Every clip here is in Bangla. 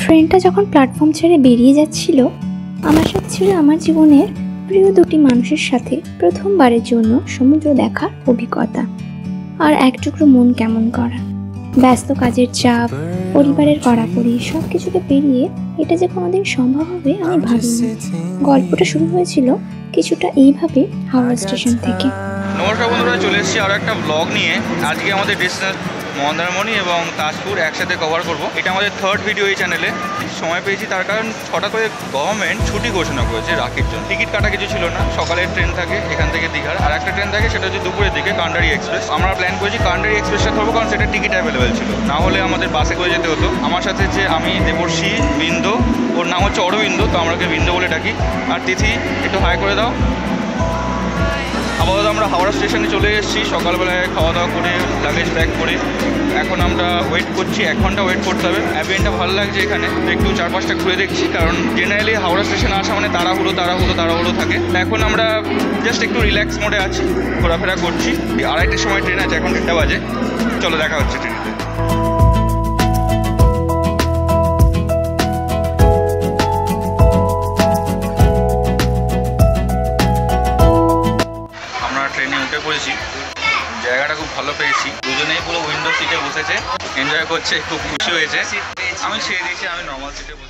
ট্রেনটা যখন প্ল্যাটফর্ম ছেড়ে বেরিয়ে যাচ্ছিল, আমার সাথে ছিল আমার জীবনের প্রিয় দুটি মানুষের সাথে প্রথমবারের জন্য সমুদ্র দেখার অভিজ্ঞতা। আর এক টুকরো মন কেমন করা, ব্যস্ত কাজের চাপ, পরিবারের কড়াকড়ি সব কিছুকে পেরিয়ে এটা যে কোনোদিন সম্ভব হবে আমি ভাবিনি। গল্পটা শুরু হয়েছিল কিছুটা এইভাবে হাওড়া স্টেশন থেকে। নমস্কার বন্ধুরা, চলে এসেছি আরও একটা ব্লগ নিয়ে। আজকে আমাদের ডেস্টিনেশন মন্দারমণি এবং তাজপুর একসাথে কভার করব। এটা আমাদের থার্ড ভিডিও এই চ্যানেলে। সময় পেয়েছি তার কারণ হঠাৎ করে গভর্নমেন্ট ছুটি ঘোষণা করেছে রাখির জন্য। টিকিট কাটা কিছু ছিল না, সকালের ট্রেন থাকে এখান থেকে দীঘার, আর একটা ট্রেন থাকে সেটা হচ্ছে দুপুরের দিকে কান্ডারি এক্সপ্রেস। আমরা প্ল্যান করেছি কান্ডারি এক্সপ্রেসটা ধরবো, কারণ সেটা টিকিট অ্যাভেলেবেল ছিল, না হলে আমাদের বাসে করে যেতে হতো। আমার সাথে যে আমি, দেবর্ষী, বিন্দু, ওর নাম হচ্ছে অরবিন্দ, তো আমরা ওকে বিন্দু বলে ডাকি। আর তিথি, একটু হাই করে দাও। আপাতত আমরা হাওড়া স্টেশনে চলে এসেছি, সকালবেলায় খাওয়া দাওয়া করে লাগেজ প্যাক করে। এখন আমরা ওয়েট করছি, 1 ঘন্টা ওয়েট করতে হবে। অ্যাম্বিয়েন্টটা ভালো লাগছে এখানে, একটু চারপাশটা ঘুরে দেখছি, কারণ জেনারেলি হাওড়া স্টেশনে আসা মানে তাড়াহুড়ো থাকে। এখন আমরা জাস্ট একটু রিল্যাক্স মোডে আছি, ঘোরাফেরা করছি। 2:30টার সময় ট্রেন আছে, এখন 1টা বাজে। চলো দেখা হচ্ছে ট্রেনেতে। ট্রেনে উঠে পড়েছি, জায়গাটা খুব ভালো পেয়েছি। দুজনেই পুরো উইন্ডো সিটে বসেছে, এনজয় করছে, খুব খুশি হয়েছে। আমি ছেড়ে দিয়েছি, আমি নর্মাল সিটে বসেছি।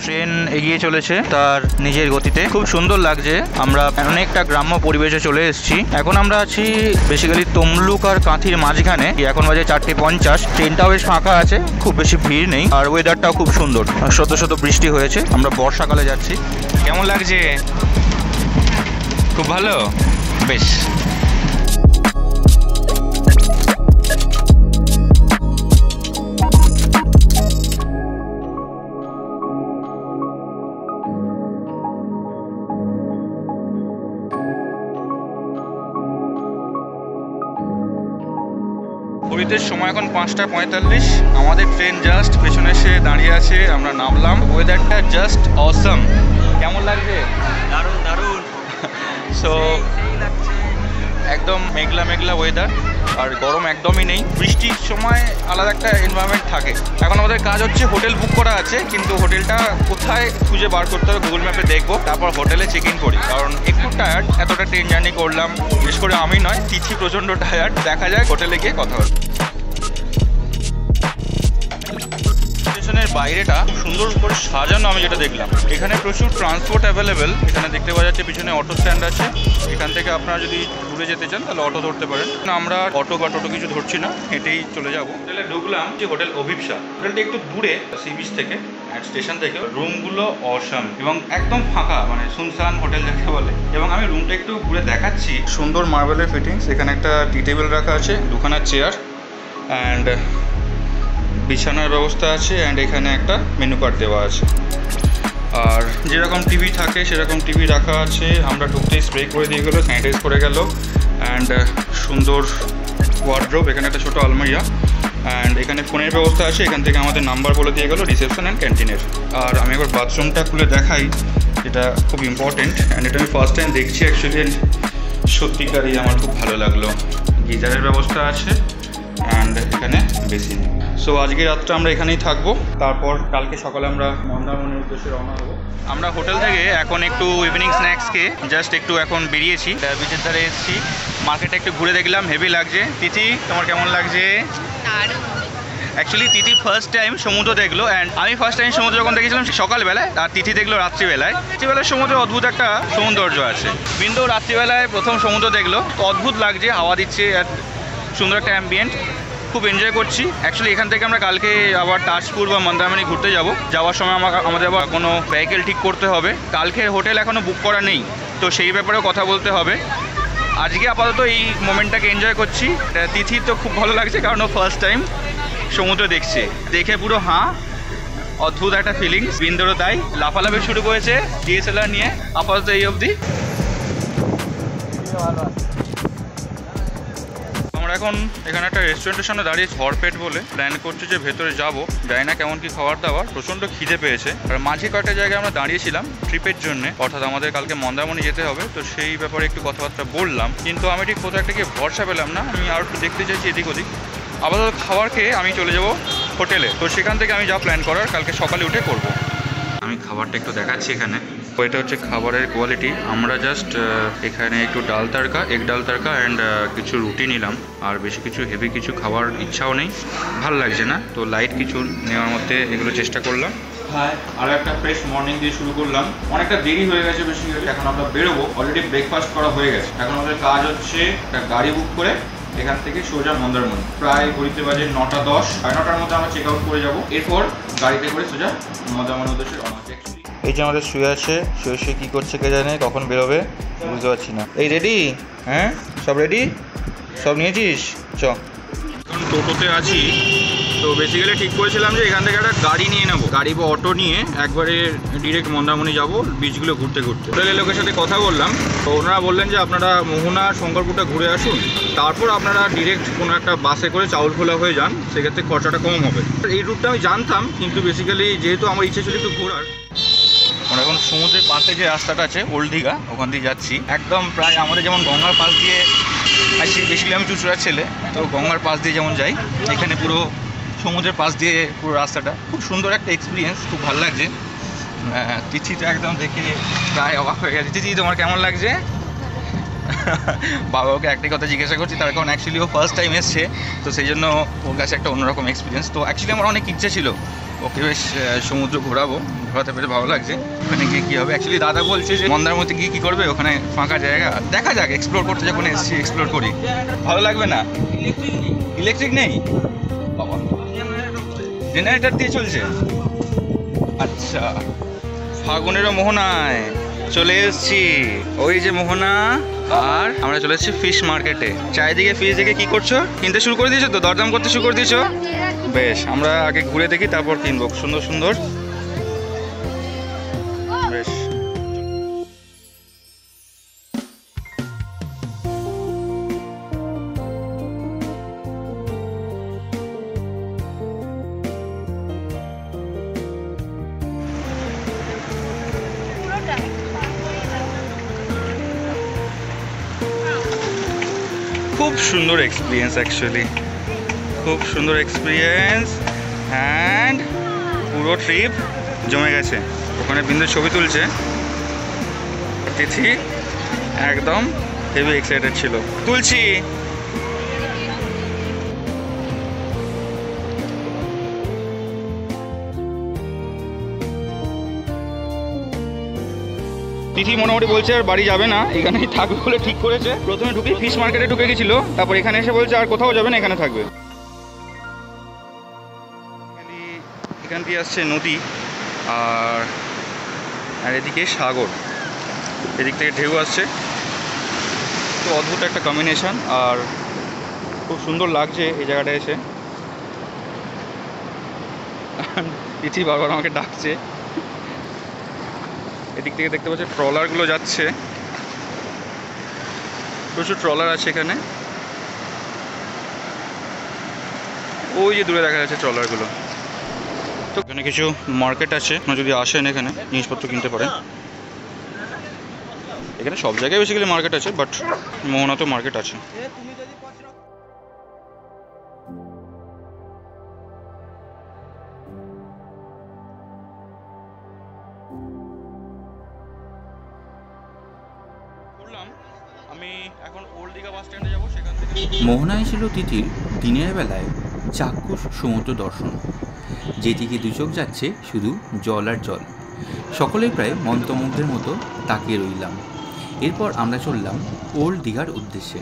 ট্রেন এগিয়ে চলেছে তার নিজের গতিতে, খুব সুন্দর লাগছে। আমরা অনেকটা গ্রাম্য পরিবেশে চলে এসেছি। এখন আমরা আছি বেসিক্যালি তমলুক আর কাঁথির মাঝখানে। এখন বাজে 4:50। ট্রেনটাও বেশ ফাঁকা আছে, খুব বেশি ভিড় নেই, আর ওয়েদারটাও খুব সুন্দর। শত বৃষ্টি হয়েছে, আমরা বর্ষাকালে যাচ্ছি। কেমন লাগছে? খুব ভালো, বেশ। পুরীতে সময় এখন 5:45। আমাদের ট্রেন জাস্ট পেছনে এসে দাঁড়িয়ে আছে, আমরা নামলাম। ওয়েদারটা জাস্ট অসাম। কেমন লাগছে? দারুণ। সো একদম মেঘলা ওয়েদার, আর গরম একদমই নেই। বৃষ্টির সময় আলাদা একটা এনভায়রনমেন্ট থাকে। এখন আমাদের কাজ হচ্ছে, হোটেল বুক করা আছে, কিন্তু হোটেলটা কোথায় খুঁজে বার করতে হবে গুগল ম্যাপে দেখবো, তারপর হোটেলে চেক ইন করি। কারণ একটু টায়ার্ড, এতটা ট্রেন জার্নি করলাম, বিশেষ করে আমি নয়, তিথি প্রচণ্ড টায়ার্ড। দেখা যায় হোটেলে গিয়ে কথা হবে। স্টেশনের বাইরেটা খুব সুন্দর করে সাজানো, আমি যেটা দেখলাম। এখানে প্রচুর ট্রান্সপোর্ট অ্যাভেলেবেল। এখানে দেখতে পাওয়া যাচ্ছে পিছনে অটো স্ট্যান্ড আছে। এখান থেকে আপনারা যদি দূরে যেতে চান তাহলে অটো ধরতে পারেন। আমরা অটো বা টোটো কিছু ধরছি না, হেঁটেই চলে যাবো। হোটেলে ঢুকলাম, যে হোটেল অভিপ্সা। হোটেলটা একটু দূরে সি বিচ থেকে, স্টেশন থেকে। রুমগুলো অসাম এবং একদম ফাঁকা, মানে সুনসান হোটেল যাকে বলে। এবং আমি রুমটা একটু ঘুরে দেখাচ্ছি। সুন্দর মার্বেলের ফিটিংস। এখানে একটা টি টেবিল রাখা আছে, 2খানা চেয়ার, অ্যান্ড বিছানার ব্যবস্থা আছে, অ্যান্ড এখানে একটা মেনু কার্ড দেওয়া আছে। আর যেরকম টিভি থাকে সেরকম টিভি রাখা আছে। আমরা ঢুকতেই স্প্রে করে দিয়ে গেলো, স্যানিটাইজ করে গেল। অ্যান্ড সুন্দর ওয়ার্ড্রোব, এখানে একটা ছোটো আলমারিয়া, অ্যান্ড এখানে ফোনের ব্যবস্থা আছে। এখান থেকে আমাদের নাম্বার বলে দিয়ে গেলো রিসেপশন অ্যান্ড ক্যান্টিনের। আর আমি একবার বাথরুমটা খুলে দেখাই, যেটা খুব ইম্পর্টেন্ট, অ্যান্ড এটা আমি ফার্স্ট টাইম দেখছি অ্যাকচুয়ালি। সত্যিকারই আমার খুব ভালো লাগলো। গিজারের ব্যবস্থা আছে, অ্যান্ড এখানে বেসিন। সো আজকে রাতটা আমরা এখানেই থাকবো, তারপর কালকে সকালে আমরা মন্দারমণির উদ্দেশ্যে রওনা হবো। আমরা হোটেল থেকে এখন একটু ইভিনিং স্ন্যাক্স খেয়ে জাস্ট একটু এখন বেরিয়েছি, বিচের ধারে এসেছি। মার্কেটটা একটু ঘুরে দেখলাম, হেভি লাগছে। তিথি, তোমার কেমন লাগছে? অ্যাকচুয়ালি তিথি ফার্স্ট টাইম সমুদ্র দেখলো, অ্যান্ড আমি ফার্স্ট টাইম সমুদ্র যখন দেখেছিলাম সকালবেলায়, আর তিথি দেখলো রাত্রিবেলায়। রাত্রিবেলায় সমুদ্রের অদ্ভুত একটা সৌন্দর্য আছে। বিন্দু রাত্রিবেলায় প্রথম সমুদ্র দেখলো, অদ্ভুত লাগছে, হাওয়া দিচ্ছে, সুন্দর একটা অ্যাম্বিয়েন্ট, খুব এনজয় করছি। অ্যাকচুয়ালি এখান থেকে আমরা কালকে আবার তাজপুর বা মন্দারমণি ঘুরতে যাব। যাওয়ার সময় আমাদের আবার কোনো ভেহিকেল ঠিক করতে হবে। কালকে হোটেল এখনও বুক করা নেই, তো সেই ব্যাপারেও কথা বলতে হবে। আজকে আপাতত এই মোমেন্টটাকে এনজয় করছি। তিথি তো খুব ভালো লাগছে, কারণ ও ফার্স্ট টাইম সমুদ্র দেখছে, দেখে পুরো অদ্ভুত একটা ফিলিংস। বিন্দুরও তাই, লাফালাফি শুরু করেছে ডিএসএলআর নিয়ে। আপাতত এই অবধি। আমরা এখন এখানে একটা রেস্টুরেন্টের সামনে দাঁড়িয়ে ঝড়পেট বলে প্ল্যান করছি যে ভেতরে যাব, জানি না কেমন কি খাবার দাবার, প্রচণ্ড খিদে পেয়েছে। আর মাঝে কয়েকটা জায়গায় আমরা দাঁড়িয়েছিলাম ট্রিপের জন্য, অর্থাৎ আমাদের কালকে মন্দারমণি যেতে হবে, তো সেই ব্যাপারে একটু কথাবার্তা বললাম, কিন্তু আমি ঠিক কোথাও একটা গিয়ে ভরসা পেলাম না। আমি আর একটু দেখতে চাইছি এদিক ওদিক। আপাতত খাবার খেয়ে আমি চলে যাব হোটেলে, তো সেখান থেকে আমি যা প্ল্যান করার কালকে সকালে উঠে করব। আমি খাবারটা একটু দেখাচ্ছি এখানে। এটা হচ্ছে খাবারের কোয়ালিটি। আমরা জাস্ট এখানে একটু ডাল তাড়কা, এগ ডাল তাড়কা অ্যান্ড কিছু রুটি নিলাম, আর বেশি কিছু হেভি কিছু খাওয়ার ইচ্ছাও নেই, ভাল লাগছে না, তো লাইট কিছু নেওয়ার মধ্যে এগুলো চেষ্টা করলাম। হ্যাঁ, আর একটা ফ্রেশ মর্নিং দিয়ে শুরু করলাম। অনেকটা দেরি হয়ে গেছে বেসিক্যালি, এখন আমরা বেরোবো, অলরেডি ব্রেকফাস্ট করা হয়ে গেছে। এখন আমাদের কাজ হচ্ছে একটা গাড়ি বুক করে এখান থেকে সোজা মন্দারমণি, প্রায় ঘড়িতে বাজে 9:10, 9:30 মধ্যে আমরা চেক আউট করে যাবো। এরপর গাড়িতে করে সোজা মন্দারমণি উদ্দেশ্যে রওনা হচ্ছে। এই যে আমাদের শুয়ে আছে, শুয়ে কী করছে কে জানে, কখন বেরোবে বুঝতে পারছি না। এই রেডি? হ্যাঁ, সব রেডি? সব নিয়েছিস? চ। এখন টোটোতে আছি, তো বেসিক্যালি ঠিক করেছিলাম যে এখান থেকে একটা গাড়ি নিয়ে নেবো, গাড়ি বা অটো নিয়ে একবারে ডিরেক্ট মন্দারমণি যাবো, বিচগুলো ঘুরতে ঘুরতে। হোটেলের লোকের সাথে কথা বললাম, তো ওনারা বললেন যে আপনারা মোহনা শঙ্করপুরটা ঘুরে আসুন, তারপর আপনারা ডিরেক্ট কোনো একটা বাসে করে চাউলখোলা হয়ে যান, সেক্ষেত্রে খরচাটা কম হবে। এই রুটটা আমি জানতাম, কিন্তু বেসিক্যালি যেহেতু আমার ইচ্ছে ছিল একটু ঘোরার, আমরা এখন সমুদ্রের পাশে যে রাস্তাটা আছে ওল্ড দীঘা, ওখান দিয়ে যাচ্ছি। একদম প্রায় আমাদের যেমন গঙ্গার পাশ দিয়ে আসি, বেসিক্যালি আমি চুঁচুড়ার ছেলে, তো গঙ্গার পাশ দিয়ে যেমন যাই, এখানে পুরো সমুদ্রের পাশ দিয়ে পুরো রাস্তাটা, খুব সুন্দর একটা এক্সপিরিয়েন্স, খুব ভালো লাগছে। তিথিটা একদম দেখে প্রায় অবাক হয়ে গেছে। তিথি, তোমার কেমন লাগছে? বাবাকে একটাই কথা জিজ্ঞাসা করছি, তার কারণ অ্যাকচুয়ালি ও ফার্স্ট টাইম এসছে, তো সেই জন্য ওর কাছে একটা অন্যরকম এক্সপিরিয়েন্স। তো অ্যাকচুয়ালি আমার অনেক ইচ্ছে ছিল ওকে বেশ সমুদ্র ঘোরাতে পেরে ভালো লাগছে। ওখানে গিয়ে কী হবে, অ্যাকচুয়ালি দাদা বলছে যে মন্দারমণিতে গিয়ে কী করবে, ওখানে ফাঁকা জায়গা, দেখা যাক, এক্সপ্লোর করতে যখন এসেছি এক্সপ্লোর করি। ভালো লাগবে না? ইলেকট্রিক নেই বাবা, জেনারেটর দিয়ে চলছে। আচ্ছা, ফাগুনেরও মোহনায় চলে এসেছি, ওই যে মোহনা। আর আমরা চলে এসেছি ফিশ মার্কেটে। চারিদিকে ফিশ দেখে কি করছো, কিনতে শুরু করে দিয়েছো তো, দরদাম করতে শুরু করে দিয়েছো? বেশ, আমরা আগে ঘুরে দেখি, তারপর কিনবো। সুন্দর সুন্দর বেশ। খুব সুন্দর এক্সপিরিয়েন্স, অ্যাকচুয়ালি খুব সুন্দর এক্সপিরিয়েন্স, অ্যান্ড পুরো ট্রিপ জমে গেছে। ওখানে বিন্দু ছবি তুলছে, তিথি একদম হেভি এক্সাইটেড ছিল। তুলছি। তিথি মোটামুটি বলছে আর বাড়ি যাবে না, এখানেই থাকবে বলে ঠিক করেছে। প্রথমে ঢুকে ফিশ মার্কেটে ঢুকে গেছিল, তারপর এখানে এসে বলছে আর কোথাও যাবে না, এখানে থাকবে। এখান দিয়ে আসছে নদী, আর এদিকে সাগর, এদিক থেকে ঢেউ আসছে, তো অদ্ভুত একটা কম্বিনেশন, আর খুব সুন্দর লাগছে এই জায়গাটা এসে। তিথি বারবার আমাকে ডাকছে। এদিক থেকে দেখতে পাচ্ছি ট্রলারগুলো যাচ্ছে, প্রচুর ট্রলার আছে এখানে, ওই যে দূরে দেখা যাচ্ছে ট্রলারগুলো। তো এখানে কিছু মার্কেট আছে, আপনারা যদি আসেন এখানে জিনিসপত্র কিনতে পারেন। এখানে সব জায়গায় বেসিক্যালি মার্কেট আছে, বাট মোহনাতেও মার্কেট আছে। আমি এখন ওল্ড দীঘা বাস স্ট্যান্ডে যাব, সেখান থেকে মোহনায় ছিল তিথির দিনের বেলায় চাক্ষুষ সমুদ্র দর্শন, যেদিকে দুচোখ যাচ্ছে শুধু জল আর জল। সকলেই প্রায় মন্ত্রমুগ্ধের মতো তাকিয়ে রইলাম। এরপর আমরা চললাম ওল্ড দীঘার উদ্দেশ্যে।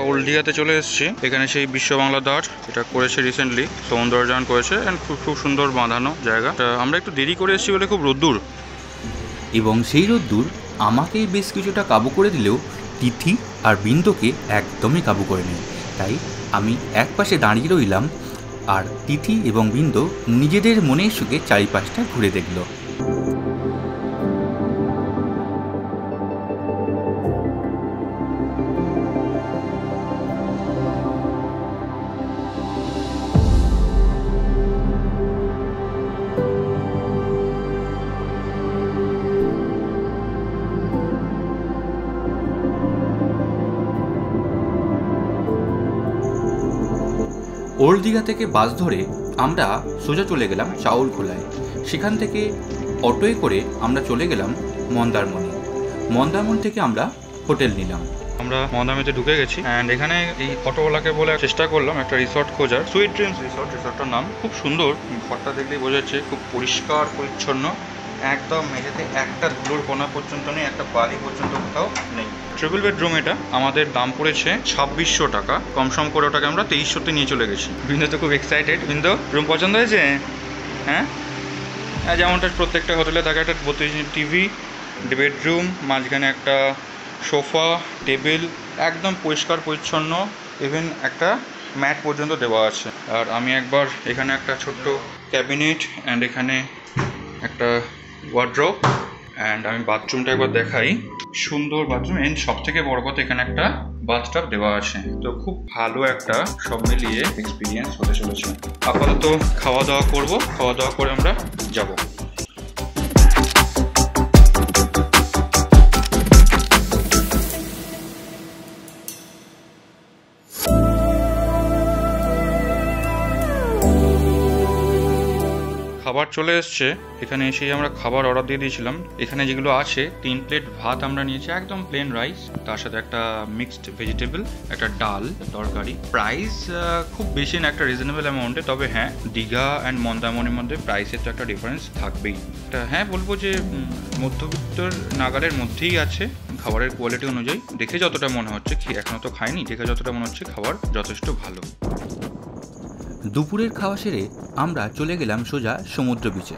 ওল্ড দীঘাতে চলে এসেছি। এখানে সেই বিশ্ব বাংলা দাঁড়, এটা করেছে রিসেন্টলি, সৌন্দর্যায়ন করেছে, অ্যান্ড খুব সুন্দর বাঁধানো জায়গা। আমরা একটু দেরি করে এসেছি বলে খুব রোদ্দুর, এবং সেই রোদ্দুর আমাকেই বেশ কিছুটা কাবু করে দিলেও তিথি আর বিন্দুকে একদমই কাবু করেনি। তাই আমি এক পাশে দাঁড়িয়ে রইলাম, আর তিথি এবং বিন্দু নিজেদের মনের সুখে চারিপাশটা ঘুরে দেখল। ওল্ড দীঘা থেকে বাস ধরে আমরা সোজা চলে গেলাম চাউলখোলায়। সেখান থেকে অটোয় করে আমরা চলে গেলাম মন্দারমণি। মন্দারমণি থেকে আমরা হোটেল নিলাম। আমরা মন্দারমণিতে ঢুকে গেছি অ্যান্ড এখানে এই অটোওয়ালাকে বলে চেষ্টা করলাম একটা রিসর্ট খোঁজার, সুইট ড্রিমস রিসর্ট। রিসর্টটার নাম খুব সুন্দর, ঘরটা দেখলেই বোঝা যাচ্ছে খুব পরিষ্কার পরিচ্ছন্ন, একদম মেঝেতে একটা ধুলোর কোনা পর্যন্ত নেই, একটা বালি পর্যন্ত কোথাও নেই। ট্রিপল বেডরুম এটা, আমাদের দাম পড়েছে 2600 টাকা, কমসম করে ওটাকে আমরা 2300-তে নিয়ে চলে গেছি। বিন্দু তো খুব এক্সাইটেড। বিন্দু, রুম পছন্দ হয়েছে? হ্যাঁ, যেমনটা প্রত্যেকটা হোটেলে থাকে, একটা 32 টিভি, বেডরুম, মাঝখানে একটা সোফা, টেবিল, একদম পরিষ্কার পরিচ্ছন্ন, ইভেন একটা ম্যাট পর্যন্ত দেওয়া আছে। আর আমি একবার এখানে একটা ছোট্ট ক্যাবিনেট অ্যান্ড এখানে একটা ওয়ার্ড্রোব অ্যান্ড আমি বাথরুমটা একবার দেখাই। সুন্দর বাথরুম অ্যান্ড সব থেকে বড় কথা এখানে একটা বাথটাব দেওয়া আছে। তো খুব ভালো একটা সব মিলিয়ে এক্সপিরিয়েন্স হতে চলেছে। আপাতত খাওয়া দাওয়া করব, খাওয়া দাওয়া করে আমরা যাব। খাবার চলে এসছে। এখানে এসেই আমরা খাবার অর্ডার দিয়ে দিয়েছিলাম। এখানে যেগুলো আছে 3 প্লেট ভাত আমরা নিয়েছি, একদম প্লেন রাইস, তার সাথে একটা মিক্সড ভেজিটেবল, একটা ডাল তরকারি। প্রাইস খুব বেশি না, একটা রিজনেবল অ্যামাউন্টে। তবে হ্যাঁ, দীঘা অ্যান্ড মন্দারমণির মধ্যে প্রাইসের তো একটা ডিফারেন্স থাকবেই। হ্যাঁ, বলবো যে মধ্যবিত্তর নাগালের মধ্যেই আছে। খাবারের কোয়ালিটি অনুযায়ী দেখে যতটা মনে হচ্ছে, এখনও তো খাইনি, দেখে যতটা মনে হচ্ছে খাবার যথেষ্ট ভালো। দুপুরের খাওয়া সেরে আমরা চলে গেলাম সোজা সমুদ্র বিচে।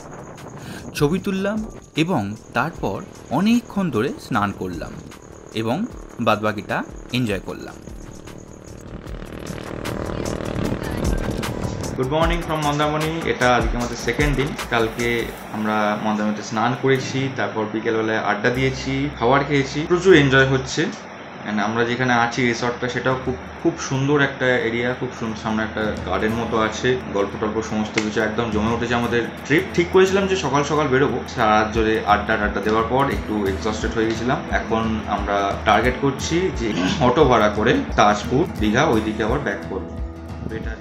ছবি তুললাম এবং তারপর অনেকক্ষণ ধরে স্নান করলাম এবং বাদবাকিটা এনজয় করলাম। Good morning from Mandarmani. এটা আজকে আমাদের সেকেন্ড দিন। কালকে আমরা মন্দারমণিতে স্নান করেছি, তারপর বিকেলবেলায় আড্ডা দিয়েছি, খাবার খেয়েছি, প্রচুর এনজয় হচ্ছে। আমরা যেখানে আছি রিসর্টটা, সেটাও খুব সুন্দর একটা এরিয়া, খুব সুন্দর। সামনে একটা গার্ডেন মতো আছে, গল্প টল্প সমস্ত কিছু একদম জমে উঠেছে। আমাদের ট্রিপ ঠিক করেছিলাম যে সকাল সকাল বেরোবো, সারা রাত জোরে আড্ডা দেওয়ার পর একটু এক্সস্টেড হয়ে গেছিলাম। এখন আমরা টার্গেট করছি যে অটো ভাড়া করে তাজপুর, দীঘা, ওইদিকে আবার ব্যাক করবো। বেটার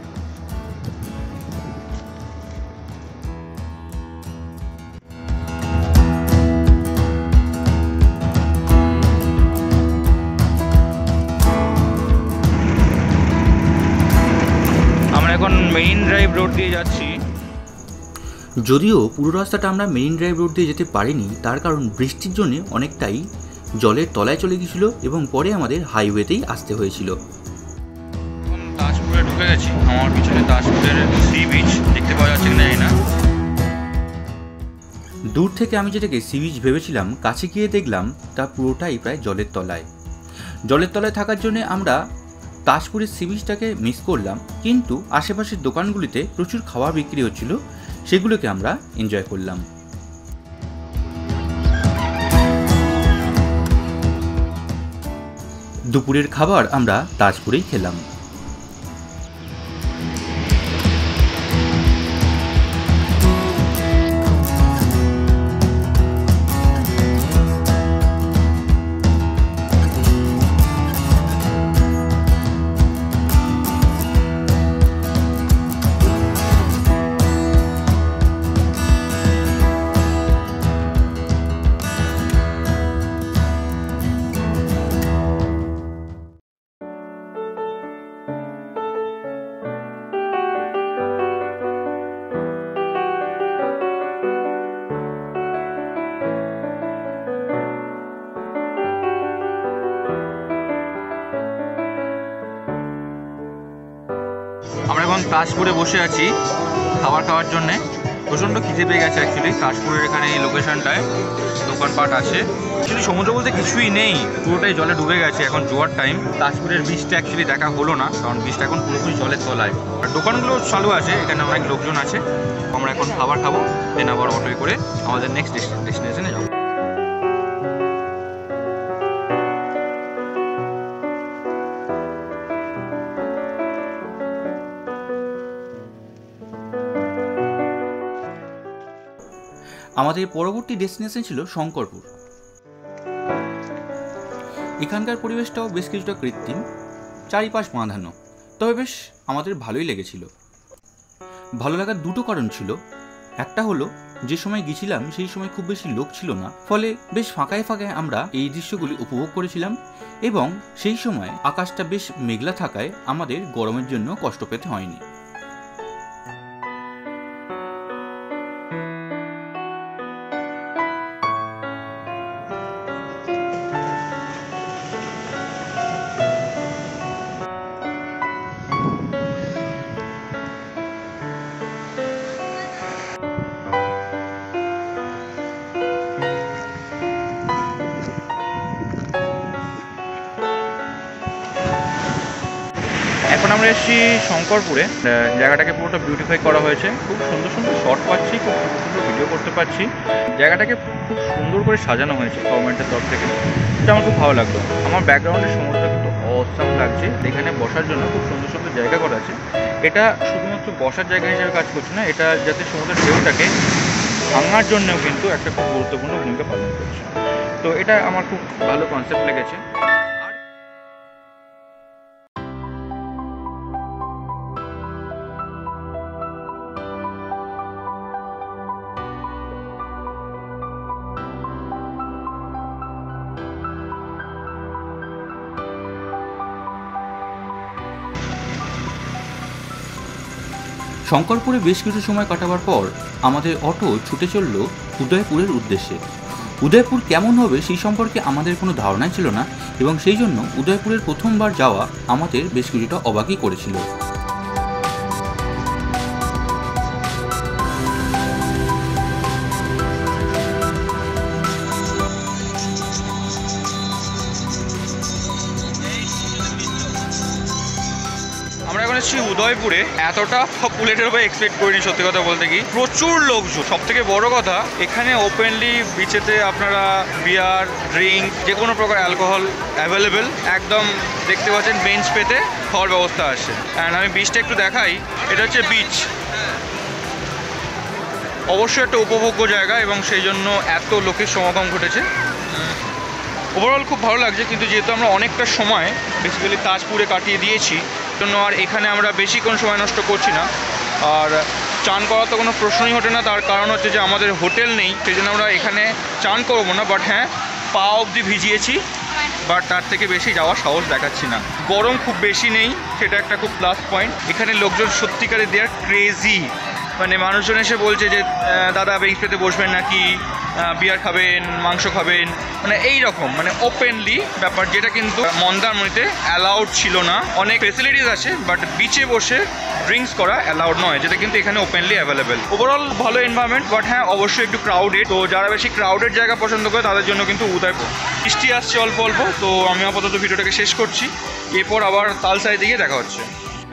এখন মেইন ড্রাইভ রোড দিয়ে যাচ্ছি। যদিও পুরো রাস্তাটা আমরা মেইন ড্রাইভ রোড দিয়ে যেতে পারিনি, তার কারণ বৃষ্টির জন্য অনেকটাই জলের তলায় চলে গেছিলো এবং পরে আমাদের হাইওয়েতেই আসতে হয়েছিল। এখন তাজপুরে ঢুকে গেছি। আমার পিছনে তাজপুরের সি বিচ দেখতে পাওয়া যাচ্ছে কিনা জানি না। দূর থেকে আমি যেটাকে সি বিচ ভেবেছিলাম, কাছে গিয়ে দেখলাম তা পুরোটাই প্রায় জলের তলায়। জলের তলায় থাকার জন্য আমরা তাজপুরের সি বিচটাকে মিস করলাম, কিন্তু আশেপাশের দোকানগুলিতে প্রচুর খাবার বিক্রি হচ্ছিল, সেগুলোকে আমরা এনজয় করলাম। দুপুরের খাবার আমরা তাজপুরেই খেলাম। আমরা এখন তাজপুরে বসে আছি খাবার খাওয়ার জন্যে। প্রচণ্ড খিদে পেয়ে গেছে অ্যাকচুয়ালি। তাজপুরের এখানে এই লোকেশনটায় দোকানপাট আছে, অ্যাকচুয়ালি সমুদ্র বলতে কিছুই নেই, পুরোটাই জলে ডুবে গেছে। এখন জোয়ার টাইম। তাজপুরের বিচটা অ্যাকচুয়ালি দেখা হলো না, কারণ বিচটা এখন পুরোপুরি জলের তলায়। আর দোকানগুলো চালু আছে, এখানে অনেক লোকজন আছে। আমরা এখন খাবার খাবো, দেন আবার অটোয় করে আমাদের নেক্সট ডেস্টিনেশনে যাবো। আমাদের পরবর্তী ডেস্টিনেশন ছিল শঙ্করপুর। এখানকার পরিবেশটাও বেশ কিছুটা কৃত্রিম, চারিপাশ বাঁধানো, তবে বেশ আমাদের ভালোই লেগেছিল। ভালো লাগার দুটো কারণ ছিল। একটা হলো যে সময় গেছিলাম সেই সময় খুব বেশি লোক ছিল না, ফলে বেশ ফাঁকায় ফাঁকায় আমরা এই দৃশ্যগুলি উপভোগ করেছিলাম, এবং সেই সময় আকাশটা বেশ মেঘলা থাকায় আমাদের গরমের জন্য কষ্ট পেতে হয়নি। এখন আমরা এসেছি শঙ্করপুরে। জায়গাটাকে পুরোটা বিউটিফাই করা হয়েছে, খুব সুন্দর সুন্দর শট পাচ্ছি, খুব সুন্দর সুন্দর ভিডিও করতে পারছি। জায়গাটাকে খুব সুন্দর করে সাজানো হয়েছে গভর্নমেন্টের তরফ থেকে, এটা আমার খুব ভালো লাগলো। আমার ব্যাকগ্রাউন্ডের সমুদ্রটা কিন্তু অসাম লাগছে, এখানে বসার জন্য খুব সুন্দর সুন্দর জায়গা করা আছে। এটা শুধুমাত্র বসার জায়গা হিসেবে কাজ করছে না, এটা যাতে সমুদ্রের ঢেউটাকে ভাঙার জন্যও কিন্তু একটা খুব গুরুত্বপূর্ণ ভূমিকা পালন করছে। তো এটা আমার খুব ভালো কনসেপ্ট লেগেছে। শঙ্করপুরে বেশ কিছু সময় কাটাবার পর আমাদের অটো ছুটে চলল উদয়পুরের উদ্দেশ্যে। উদয়পুর কেমন হবে সেই সম্পর্কে আমাদের কোনো ধারণাই ছিল না, এবং সেই জন্য উদয়পুরের প্রথমবার যাওয়া আমাদের বেশ কিছুটা অবাকই করেছিল। আমরা এখন এসেছি উদয়পুরে। এতটা পপুলেটেড হবে এক্সপেক্ট করিনি, সত্যি কথা বলতে কি। প্রচুর লোকজন, সব থেকে বড় কথা এখানে ওপেনলি বিচেতে আপনারা বিয়ার, ড্রিঙ্ক, যে কোনো প্রকার অ্যালকোহল অ্যাভেলেবেল। একদম দেখতে পাচ্ছেন বেঞ্চ পেতে খাওয়ার ব্যবস্থা আছে। অ্যান্ড আমি বিচটা একটু দেখাই। এটা হচ্ছে বিচ, অবশ্যই একটা উপভোগ্য জায়গা, এবং সেই জন্য এত লোকের সমাগম ঘটেছে। ওভারঅল খুব ভালো লাগছে, কিন্তু যেহেতু আমরা অনেকটা সময় বেসিক্যালি তাজপুরে কাটিয়ে দিয়েছি, জন্য আর এখানে আমরা বেশিক্ষণ সময় নষ্ট করছি না। আর চান করার তো কোনো প্রশ্নই ওঠে না, তার কারণ হচ্ছে যে আমাদের হোটেল নেই, সেই জন্য আমরা এখানে চান করবো না। বাট হ্যাঁ, পা অবধি ভিজিয়েছি, বাট তার থেকে বেশি যাওয়ার সাহস দেখাচ্ছি না। গরম খুব বেশি নেই, সেটা একটা খুব প্লাস পয়েন্ট। এখানে লোকজন সত্যিকারে দেয়ার ক্রেজি, মানে মানুষজন এসে বলছে যে দাদা বেঞ্চ পেতে বসবেন নাকি, বিয়ার খাবেন, মাংস খাবেন, মানে এই রকম, মানে ওপেনলি ব্যাপার, যেটা কিন্তু মন্দারমণিতে অ্যালাউড ছিল না। অনেক ফেসিলিটিস আছে, বাট বিচে বসে ড্রিঙ্কস করা অ্যালাউড নয়, যেটা কিন্তু এখানে ওপেনলি অ্যাভেলেবেল। ওভারঅল ভালো এনভায়রনমেন্ট, বাট হ্যাঁ অবশ্যই একটু ক্রাউডেড। তো যারা বেশি ক্রাউডেড জায়গা পছন্দ করে তাদের জন্য কিন্তু উদয়পুর। বৃষ্টি আসছে অল্প অল্প, তো আমি আপাতত ভিডিওটাকে শেষ করছি। এরপর আবার তালসারি দিকে দেখা হচ্ছে।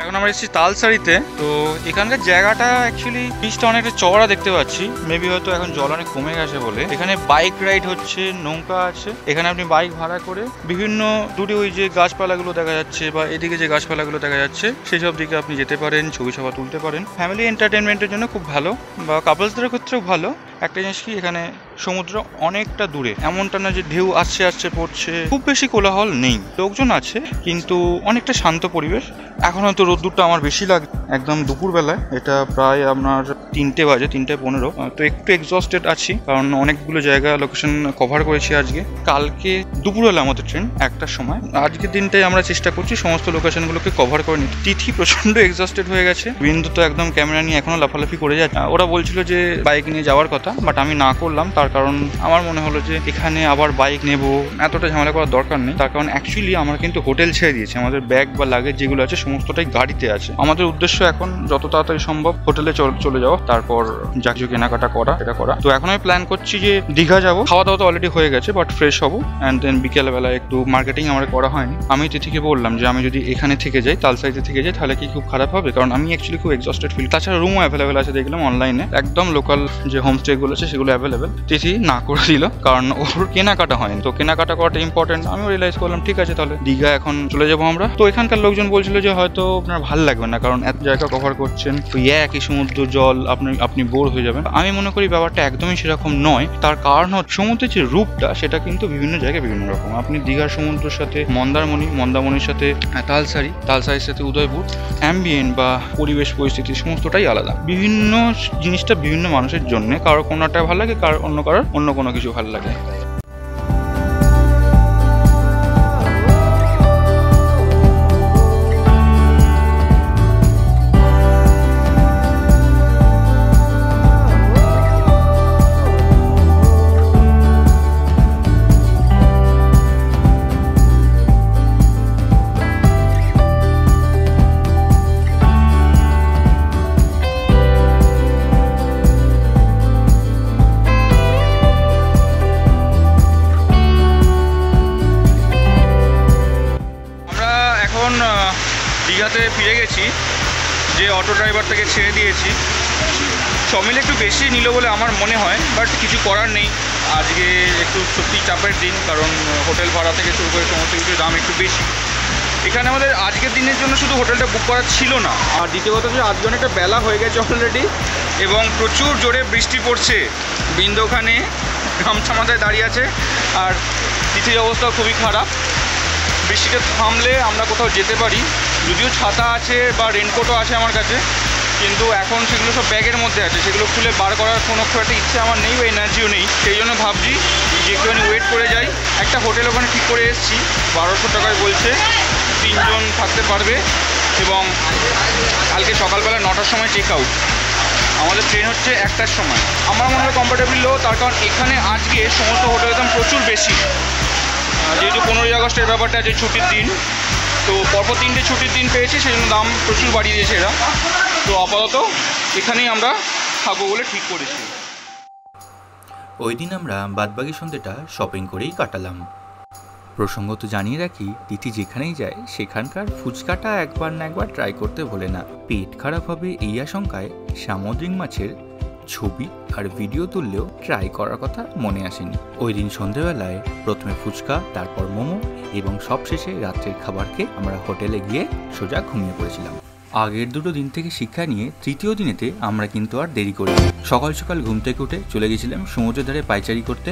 এখন আমরা এসেছি তালসারিতে। তো এখানকার জায়গাটা অ্যাকচুয়ালি বিচটা অনেকটা চওড়া দেখতে পাচ্ছি, মেবি হয়তো এখন জল অনেক কমে গেছে বলে। এখানে বাইক রাইড হচ্ছে, নৌকা আছে, এখানে আপনি বাইক ভাড়া করে বিভিন্ন দূরে ওই যে গাছপালাগুলো দেখা যাচ্ছে বা এদিকে যে গাছপালাগুলো দেখা যাচ্ছে সেই সব দিকে আপনি যেতে পারেন, ছবি ছবি তুলতে পারেন। ফ্যামিলি এন্টারটেনমেন্টের জন্য খুব ভালো, বা কাপলসদের ক্ষেত্রেও ভালো। একটা জিনিস কি, এখানে সমুদ্র অনেকটা দূরে, এমনটা না যে ঢেউ আসছে আসছে পড়ছে, খুব বেশি কোলাহল নেই, লোকজন আছে কিন্তু অনেকটা শান্ত পরিবেশ। এখন হয়তো রোদ্দুরটা আমার বেশি লাগে, একদম দুপুরবেলায়, এটা প্রায় আপনার 3টে বাজে, 3:15। তো একটু এক্সস্টেড আছি, কারণ অনেকগুলো জায়গা লোকেশন কভার করেছি আজকে। কালকে দুপুরবেলা আমাদের ট্রেন 1টার সময়, আজকের দিনটাই আমরা চেষ্টা করছি সমস্ত লোকেশনগুলোকে কভার করে নিতে। তিথি প্রচণ্ড এক্সস্টেড হয়ে গেছে, বিন্দু তো একদম ক্যামেরা নিয়ে এখনও লাফালাফি করে যাচ্ছে। ওরা বলছিল যে বাইক নিয়ে যাওয়ার কথা, বাট আমি না করলাম, তার কারণ আমার মনে হলো যে এখানে আবার বাইক নেব, এতটা ঝামেলা করার দরকার নেই। তার কারণ অ্যাকচুয়ালি আমরা কিন্তু হোটেল ছেড়ে দিয়েছি, আমাদের ব্যাগ বা লাগেজ যেগুলো আছে সমস্তটাই গাড়িতে আছে। আমাদের উদ্দেশ্য এখন যত তাড়াতাড়ি সম্ভব হোটেলে চলে যাওয়া, তারপর যা কিছু কেনাকাটা করা এটা করা। তো এখন আমি প্ল্যান করছি যে দীঘা যাবো। খাওয়া দাওয়া তো অলরেডি হয়ে গেছে, বাট ফ্রেশ হবো, অ্যান্ড দেন বিকেলবেলা একটু মার্কেটিং আমার করা হয়নি। আমি তিথিকে বললাম যে আমি যদি এখানে থেকে যাই, তালসারিতে থেকে যাই, তাহলে কি খুব খারাপ হবে, কারণ আমি অ্যাকচুয়ালি খুব এক্সস্টেড ফিল। তাছাড়া রুমও অ্যাভেলেবেল আছে, দেখলাম অনলাইনে, একদম লোকাল যে হোমস্টেগুলো আছে সেগুলো অ্যাভেলেবেল। তিথি না করে দিল, কারণ ওর কেনাকাটা হয়নি। তো কেনাকাটা করাটা ইম্পর্টেন্ট, আমিও রিয়েলাইজ করলাম ঠিক আছে তাহলে দীঘা এখন চলে যাবো আমরা। তো এখানকার লোকজন বলছিল যে হয়তো আপনার ভালো লাগবে না, কারণ এত জায়গা কভার করছেন, তো একই সমুদ্র জল আপনি বোর হয়ে যাবেন। আমি মনে করি ব্যাপারটা একদমই সেরকম নয়। তার কারণ হচ্ছে সমুদ্রের যে রূপটা সেটা কিন্তু বিভিন্ন জায়গায় বিভিন্ন রকম। আপনি দীঘার সমুদ্রের সাথে মন্দারমণির সাথে তালসারির সাথে উদয়পুর, অ্যাম্বিয়েন্ট বা পরিবেশ পরিস্থিতি সমস্তটাই আলাদা। বিভিন্ন জিনিসটা বিভিন্ন মানুষের জন্য, কারোর কোনোটা ভালো লাগে, কারোর অন্য কোনো কিছু ভালো লাগে। দীঘাতে ফিরে গেছি, যে অটো ড্রাইভার থেকে ছেড়ে দিয়েছি। সব মিলে একটু বেশি নিল বলে আমার মনে হয়, বাট কিছু করার নেই। আজকে একটু সত্যি চাপের দিন, কারণ হোটেল ভাড়া থেকে শুরু করে সমস্ত কিছুর দাম একটু বেশি। এখানে আমাদের আজকের দিনের জন্য শুধু হোটেলটা বুক করা ছিল না, আর দ্বিতীয় কথা যে আজকে অনেকটা বেলা হয়ে গেছে অলরেডি, এবং প্রচুর জোরে বৃষ্টি পড়ছে। বিন্দু ওখানে গামছা মাথায় দাঁড়িয়ে আছে, আর তিথির অবস্থা খুবই খারাপ। বৃষ্টিটা থামলে আমরা কোথাও যেতে পারি, যদিও ছাতা আছে বা রেনকোটও আছে আমার কাছে, কিন্তু এখন সেগুলো সব ব্যাগের মধ্যে আছে, সেগুলো খুলে বার করার কোনো খুব একটা ইচ্ছে আমার নেই বা এনার্জিও নেই। সেই জন্য ভাবছি যে একটুখানি ওয়েট করে যাই। একটা হোটেল ওখানে ঠিক করে এসেছি, 1200 টাকায় বলছে, 3 জন থাকতে পারবে, এবং কালকে সকালবেলা 9টার সময় চেক আউট। আমাদের ট্রেন হচ্ছে 1টার সময়। আমার মনে হয় কমফোর্টেবল লো, তার কারণ এখানে আজকে সমস্ত হোটেলের দাম প্রচুর বেশি। যেহেতু 15ই আগস্টের ব্যাপারটা আছে, ছুটির দিন, তো পরপর 3টে ছুটির দিন পেয়েছি, সেই জন্য দাম প্রচুর বাড়িয়ে দিয়েছে এরা। তো আপাতত এখানেই আমরা থাকবো বলে ঠিক করেছি। ওই দিন আমরা বাদবাকি সন্ধ্যেটা শপিং করেই কাটালাম। প্রসঙ্গত জানিয়ে রাখি, তিথি যেখানেই যায় সেখানকার ফুচকাটা একবার না একবার ট্রাই করতে ভোলে না। পেট খারাপ হবে এই আশঙ্কায় সামুদ্রিক মাছের ছবি আর ভিডিও তুললেও ট্রাই করার কথা মনে আসেনি। ওই দিন সন্ধ্যেবেলায় প্রথমে ফুচকা, তারপর মোমো, এবং সবশেষে রাত্রের খাবারকে আমরা হোটেলে গিয়ে সোজা ঘুমিয়ে পড়েছিলাম। আগের 2 দিন থেকে শিক্ষা নিয়ে তৃতীয় দিনেতে আমরা কিন্তু আর দেরি করিনি। সকাল সকাল ঘুম থেকে উঠে চলে গেছিলাম সমুদ্রের ধারে পাইচারি করতে,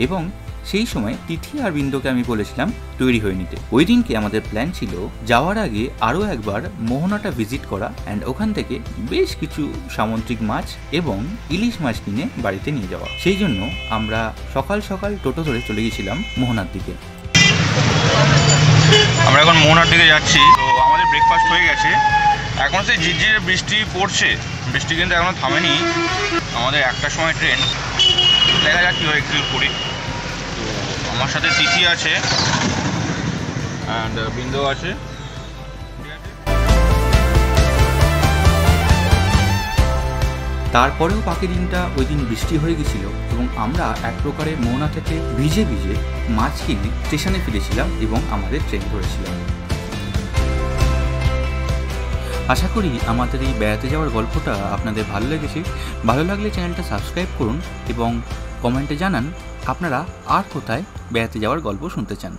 এবং সেই সময় তিথি আর বিন্দুকে আমি বলেছিলাম তৈরি হয়ে নিতে। ওই দিনকে আমাদের প্ল্যান ছিল যাওয়ার আগে আরও একবার মোহনাটা ভিজিট করা, অ্যান্ড ওখান থেকে বেশ কিছু সামুদ্রিক মাছ এবং ইলিশ মাছ কিনে বাড়িতে নিয়ে যাওয়া। সেই জন্য আমরা সকাল সকাল টোটো ধরে চলে গেছিলাম মোহনার দিকে। আমরা এখন মোহনার দিকে যাচ্ছি। তো আমাদের ব্রেকফাস্ট হয়ে গেছে, এখন সেই ঝিরঝিরে বৃষ্টি পড়ছে, বৃষ্টি কিন্তু এখনও থামেনি। আমাদের 1টার সময় ট্রেন, দেখা যাক কী হয় এক্সিকিউট করি। তো আমার সাথে তিথি আছে অ্যান্ড বিন্দু আছে। তারপরেও বাকি দিনটা ওই দিন বৃষ্টি হয়ে গেছিল, এবং আমরা এক প্রকারে মোহনা থেকে ভিজে ভিজে মাছ কিনে স্টেশনে ফিরেছিলাম এবং আমাদের ট্রেন ধরেছিলাম। আশা করি আমাদের এই বেড়াতে যাওয়ার গল্পটা আপনাদের ভালো লেগেছে। ভালো লাগলে চ্যানেলটা সাবস্ক্রাইব করুন এবং কমেন্টে জানান আপনারা আর কোথায় বেড়াতে যাওয়ার গল্প শুনতে চান।